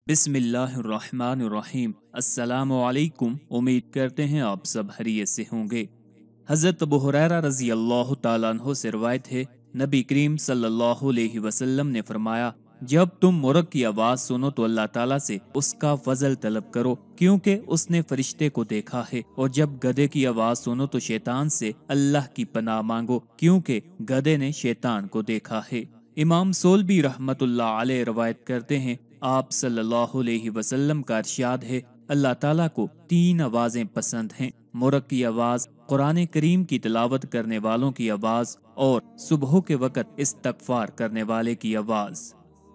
बिस्मिल्लाहिर्रहमानिर्रहीम। अस्सलामु अलैकुम। उम्मीद करते हैं आप सब खैरियत से होंगे। हज़रत अबू हुरैरा रज़ी अल्लाह ताला अन्हु से रिवायत है, नबी करीम सल्लल्लाहु अलैहि वसल्लम ने फरमाया, जब तुम मोरग की आवाज़ सुनो तो अल्लाह ताला से उसका फजल तलब करो, क्योंकि उसने फरिश्ते को देखा है। और जब गधे की आवाज़ सुनो तो शैतान से अल्लाह की पनाह मांगो, क्योंकि गधे ने शैतान को देखा है। इमाम सोलबी रहमतुल्लाह अलैह रवायत करते हैं, आप सल्लल्लाहु अलैहि वसल्लम का इरशाद है, अल्लाह ताला को 3 आवाज़ें पसंद हैं, मोरग की आवाज़, कुरान करीम की तिलावत करने वालों की आवाज़ और सुबह के वक़्त इस्तगफार करने वाले की आवाज़।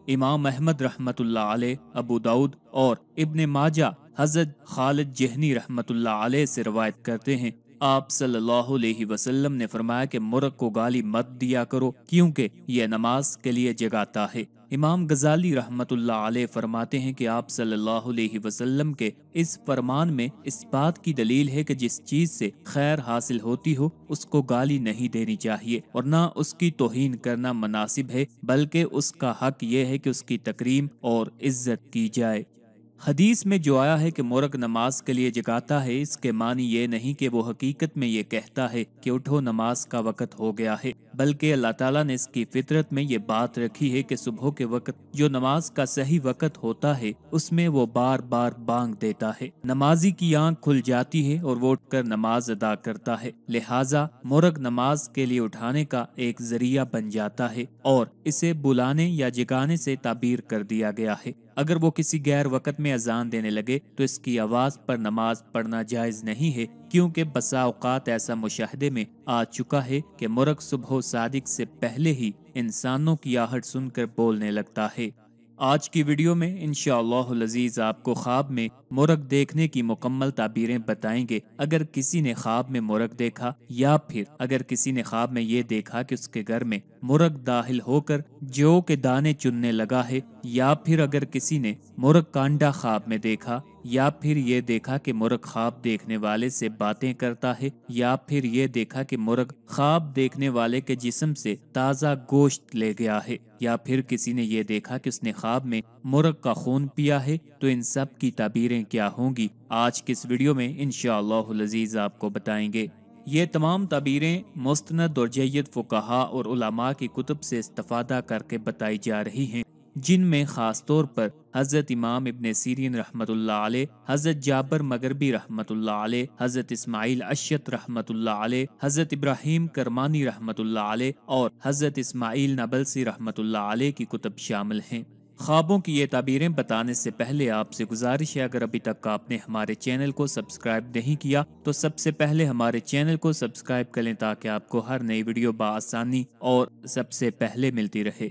इमाम अहमद रहमतुल्लाह अलैह, अबू दाऊद और इब्न माजा हज़रत खालिद जहनी रहमतुल्लाह अलैह से रवायत करते हैं, आप सल्लल्लाहु अलैहि वसल्लम ने फरमाया कि मोरग को गाली मत दिया करो, क्योंकि यह नमाज के लिए जगाता है। इमाम गजाली रहमतुल्लाह अलैह फरमाते हैं कि आप सल्लल्लाहु अलैहि वसल्लम के इस फरमान में इस बात की दलील है कि जिस चीज से खैर हासिल होती हो उसको गाली नहीं देनी चाहिए और ना उसकी तौहीन करना मुनासिब है, बल्कि उसका हक ये है कि उसकी तकरीम और इज्जत की जाए। हदीस में जो आया है कि मोरग नमाज के लिए जगाता है, इसके मानी ये नहीं कि वो हकीकत में ये कहता है कि उठो नमाज का वक़्त हो गया है, बल्कि अल्लाह ताला ने इसकी फितरत में ये बात रखी है कि सुबह के वक़्त जो नमाज का सही वक़्त होता है उसमें वो बार बार बांग देता है, नमाजी की आंख खुल जाती है और वो उठकर नमाज अदा करता है। लिहाजा मोरग नमाज के लिए उठाने का एक जरिया बन जाता है और इसे बुलाने या जगाने से ताबीर कर दिया गया है। अगर वो किसी गैर वक़्त में अजान देने लगे तो इसकी आवाज़ पर नमाज पढ़ना जायज़ नहीं है, क्योंकि बसा औकात ऐसा मुशाहदे में आ चुका है कि मोरग सुबह सादिक से पहले ही इंसानों की आहट सुनकर बोलने लगता है। आज की वीडियो में इंशाअल्लाहुल अज़ीज़ आपको ख्वाब में मोरग देखने की मुकम्मल ताबीरें बताएंगे। अगर किसी ने ख्वाब में मोरग देखा या फिर अगर किसी ने ख्वाब में ये देखा कि उसके घर में मोरग दाखिल होकर जौ के दाने चुनने लगा है, या फिर अगर किसी ने मोरग का अंडा ख्वाब में देखा, या फिर ये देखा कि मोरग ख्वाब देखने वाले से बातें करता है, या फिर ये देखा कि मोरग ख्वाब देखने वाले के जिस्म से ताज़ा गोश्त ले गया है, या फिर किसी ने ये देखा कि उसने ख्वाब में मोरग का खून पिया है, तो इन सब की ताबीरें क्या होंगी आज की इस वीडियो में इंशाअल्लाहुल अज़ीज़ आपको बताएंगे। ये तमाम ताबीरें मुस्तनद और जय्यद फुक़हा और उलमा की कुतुब से इस्तिफ़ादा करके बताई जा रही हैं, जिनमें ख़ास तौर पर हज़रत इमाम इब्न सीरीन रहमतुल्लाह अलैह, हज़रत जाबर मगरबी रहमतुल्लाह अलैह, हज़रत इस्माइल अशत रहमतुल्लाह अलैह, हज़रत इब्राहीम करमानी रहमतुल्लाह अलैह और हज़रत इस्माइल नबलसी रहमतुल्लाह अलैह की कुतुब शामिल हैं। ख्वाबों की ये ताबीरें बताने से पहले आपसे गुजारिश है, अगर अभी तक आपने हमारे चैनल को सब्सक्राइब नहीं किया तो सबसे पहले हमारे चैनल को सब्सक्राइब कर लें, ताकि आपको हर नई वीडियो बाआसानी और सबसे पहले मिलती रहे।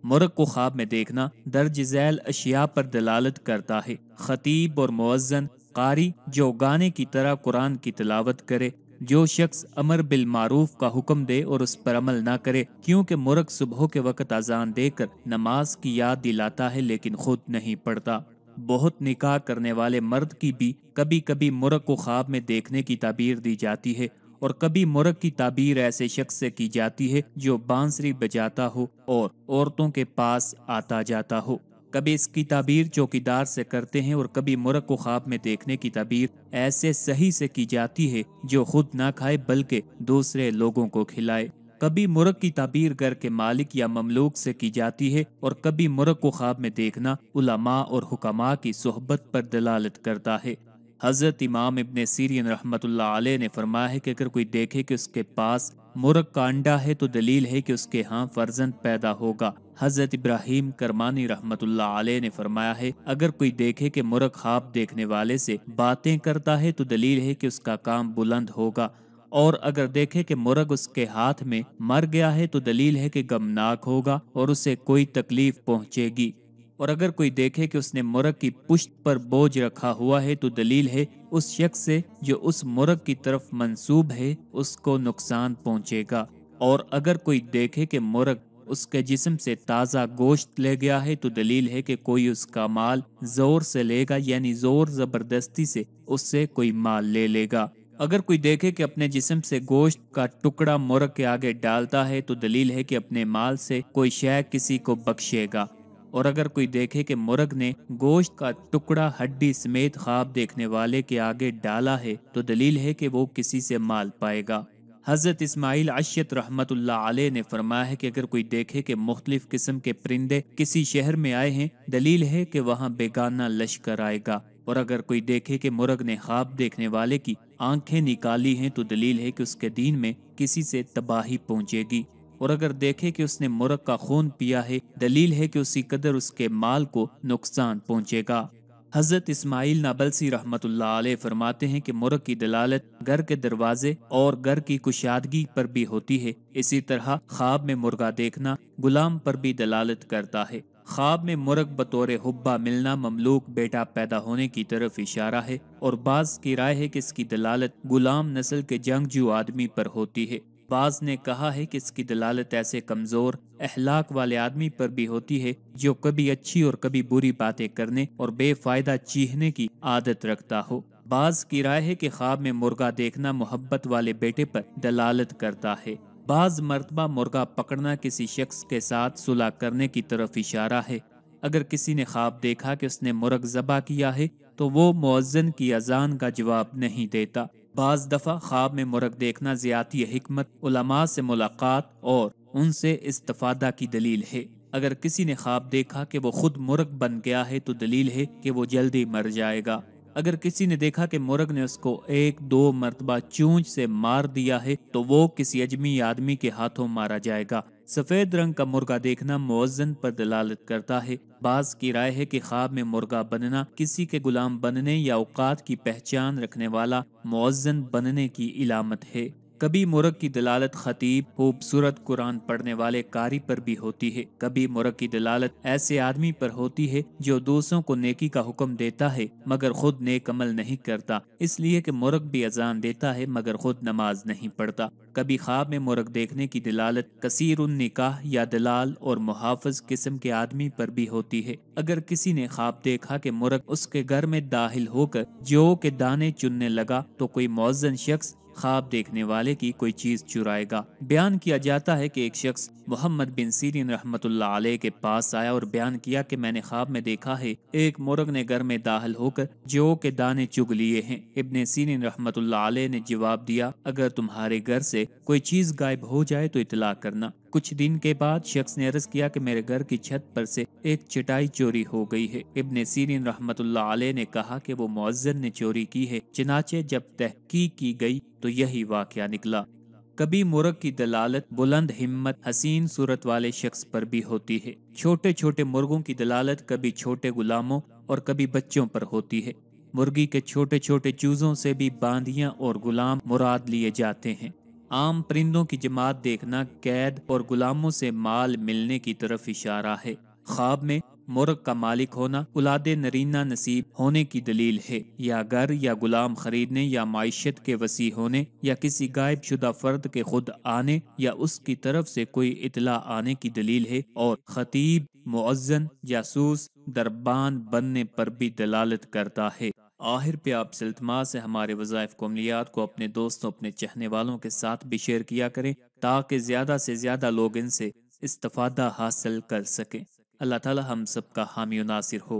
मोरग को ख्वाब में देखना दर्ज झैल अशिया पर दलालत करता है। खतीब और मुअज्जिन कारी जो गाने की तरह कुरान की तिलावत करे, जो शख्स अमर बिल मारूफ का हुक्म दे और उस पर अमल ना करे, क्योंकि मोरग सुबह के वक़्त अजान देकर नमाज की याद दिलाता है लेकिन खुद नहीं पढ़ता। बहुत निकाह करने वाले मर्द की भी कभी कभी मोरग को ख्वाब में देखने की ताबीर दी जाती है, और कभी मोरग की ताबीर ऐसे शख्स से की जाती है जो बांसुरी बजाता हो और औरतों के पास आता जाता हो। कभी इसकी ताबीर चौकीदार से करते हैं, और कभी मोरग को ख्वाब में देखने की ताबीर ऐसे सही से की जाती है जो खुद ना खाए बल्कि दूसरे लोगों को खिलाए। कभी मुर्ग की ताबीर घर के मालिक या ममलूक से की जाती है, और कभी मुर्ग को ख्वाब में देखना उलमा और हुक्मा की सोहबत पर दलालत करता है। हजरत इमाम इब्न सीरीन रहमतुल्लाह अलैह ने फरमाया है कि अगर कोई देखे कि उसके पास मुर्ग का अंडा है तो दलील है कि उसके यहाँ फर्जंद पैदा होगा। हजरत इब्राहीम करमानी रहमतुल्लाह अलैह ने फरमाया है, अगर कोई देखे कि मुर्ग ख्वाब देखने वाले से बातें करता है तो दलील है कि उसका काम बुलंद होगा, और अगर देखे कि मुर्ग उसके हाथ में मर गया है तो दलील है कि गमनाक होगा और उसे कोई तकलीफ पहुंचेगी। और अगर कोई देखे कि उसने मुर्ग की पुश्त पर बोझ रखा हुआ है तो दलील है उस शख्स से जो उस मुर्ग की तरफ मंसूब है उसको नुकसान पहुंचेगा। और अगर कोई देखे कि मुर्ग उसके जिस्म से ताज़ा गोश्त ले गया है तो दलील है कि कोई उसका माल जोर से लेगा, यानी जोर जबरदस्ती से उससे कोई माल ले लेगा। अगर कोई देखे कि अपने जिस्म से गोश्त का टुकड़ा मुर्ग के आगे डालता है तो दलील है कि अपने माल से कोई शय किसी को बख्शेगा। اور اگر کوئی دیکھے کہ مرغ نے گوشت کا ٹکڑا ہڈی سمیت خواب دیکھنے والے کے آگے ڈالا ہے تو دلیل ہے کہ وہ کسی سے مال پائے گا۔ حضرت اسماعیل عشیت رحمت اللہ علیہ نے فرمایا ہے کہ اگر کوئی دیکھے کہ مختلف قسم کے پرندے کسی شہر میں آئے ہیں، دلیل ہے کہ وہاں بیگانہ لشکر آئے گا، اور اگر کوئی دیکھے کہ مرغ نے خواب دیکھنے والے کی آنکھیں نکالی ہیں تو دلیل ہے کہ اس کے دین میں کسی سے تباہی پہنچے گی، اور اگر دیکھے کہ اس نے مرغ کا خون پیا ہے، دلیل ہے کہ اسی قدر اس کے مال کو نقصان پہنچے گا۔ حضرت اسماعیل نابلسی رحمت اللہ علیہ فرماتے ہیں کہ مرغ کی دلالت گھر کے دروازے اور گھر کی کشادگی پر بھی ہوتی ہے، اسی طرح خواب میں مرغا دیکھنا غلام پر بھی دلالت کرتا ہے۔ خواب میں مرغ بطور حبہ ملنا مملوک بیٹا پیدا ہونے کی طرف اشارہ ہے، اور بعض کی رائے ہے کہ اس کی دلالت غلام نسل کے جنگجو آدمی پر ہوتی ہے۔ بعض نے کہا ہے کہ اس کی دلالت ایسے کمزور اخلاق والے آدمی پر بھی ہوتی ہے جو کبھی اچھی اور کبھی بری باتیں کرنے اور بے فائدہ چیخنے کی عادت رکھتا ہو۔ بعض کی رائے ہے کہ خواب میں مرغا دیکھنا محبت والے بیٹے پر دلالت کرتا ہے۔ بعض مرتبہ مرغا پکڑنا کسی شخص کے ساتھ صلح کرنے کی طرف اشارہ ہے۔ اگر کسی نے خواب دیکھا کہ اس نے مرغ ذبح کیا ہے تو وہ مؤذن کی اذان کا جواب نہیں دیتا۔ بعض دفعہ خواب میں مرغ دیکھنا زیادتی حکمت، علماء سے ملاقات اور ان سے استفادہ کی دلیل ہے۔ اگر کسی نے خواب دیکھا کہ وہ خود مرغ بن گیا ہے تو دلیل ہے کہ وہ جلدی مر جائے گا۔ اگر کسی نے دیکھا کہ مرغ نے اس کو 1-2 مرتبہ چونچ سے مار دیا ہے تو وہ کسی اجمی آدمی کے ہاتھوں مارا جائے گا۔ سفید رنگ کا مرغا دیکھنا مؤذن پر دلالت کرتا ہے۔ بعض کی رائے ہے کہ خواب میں مرغا بننا کسی کے غلام بننے یا اوقات کی پہچان رکھنے والا مؤذن بننے کی علامت ہے۔ کبھی مرغ کی دلالت خطیب، خوبصورت قرآن پڑھنے والے قاری پر بھی ہوتی ہے۔ کبھی مرغ کی دلالت ایسے آدمی پر ہوتی ہے جو دوسروں کو نیکی کا حکم دیتا ہے مگر خود نیک عمل نہیں کرتا، اس لیے کہ مرغ بھی اذان دیتا ہے مگر خود نماز نہیں پڑھتا۔ کبھی خواب میں مرغ دیکھنے کی دلالت کثیر النکاح یا دلال اور محافظ قسم کے آدمی پر بھی ہوتی ہے۔ اگر کسی نے خواب دیکھا کہ مرغ اس کے گھر میں داخل ہو کر جو کے دانے چننے لگا تو کوئی مؤذن شخص خواب دیکھنے والے کی کوئی چیز چرائے گا۔ بیان کیا جاتا ہے کہ ایک شخص محمد بن سیرین رحمت اللہ علیہ کے پاس آیا اور بیان کیا کہ میں نے خواب میں دیکھا ہے ایک مرغ نے گھر میں داخل ہو کر جو کے دانے چگ لیے ہیں۔ ابن سیرین رحمت اللہ علیہ نے جواب دیا، اگر تمہارے گھر سے کوئی چیز غائب ہو جائے تو اطلاع کرنا۔ کچھ دن کے بعد شخص نے عرض کیا کہ میرے گھر کی چھت پر سے ایک چٹائی چوری ہو گئی ہے۔ ابن سیرین رحمت اللہ علیہ نے کہا کہ وہ مؤذن نے چوری کی ہے، چنانچہ جب تحقیق کی گئی تو یہی واقعہ نکلا۔ کبھی مرغ کی دلالت بلند ہمت، حسین صورت والے شخص پر بھی ہوتی ہے۔ چھوٹے چھوٹے مرغوں کی دلالت کبھی چھوٹے غلاموں اور کبھی بچوں پر ہوتی ہے۔ مرغی کے چھوٹے چھوٹے چوزوں سے بھی باندیاں اور غلام مراد لیے جاتے ہیں۔ عام پرندوں کی جماعت دیکھنا قید اور غلاموں سے مال ملنے کی طرف اشارہ ہے۔ خواب میں مرغ کا مالک ہونا اولاد نرینہ نصیب ہونے کی دلیل ہے، یا گھر یا غلام خریدنے یا معیشت کے وسیع ہونے یا کسی غائب شدہ فرد کے خود آنے یا اس کی طرف سے کوئی اطلاع آنے کی دلیل ہے، اور خطیب، مؤذن، جاسوس، دربان بننے پر بھی دلالت کرتا ہے۔ آخر پہ آپ سے التماس ہے ہمارے وظائف کو عملیات کو اپنے دوستوں، اپنے چاہنے والوں کے ساتھ بھی شیئر کیا کریں تاکہ زیادہ سے زیادہ لوگ ان سے استفادہ حاصل کر سکیں۔ اللہ تعالی ہم سب کا حامی و ناصر ہو۔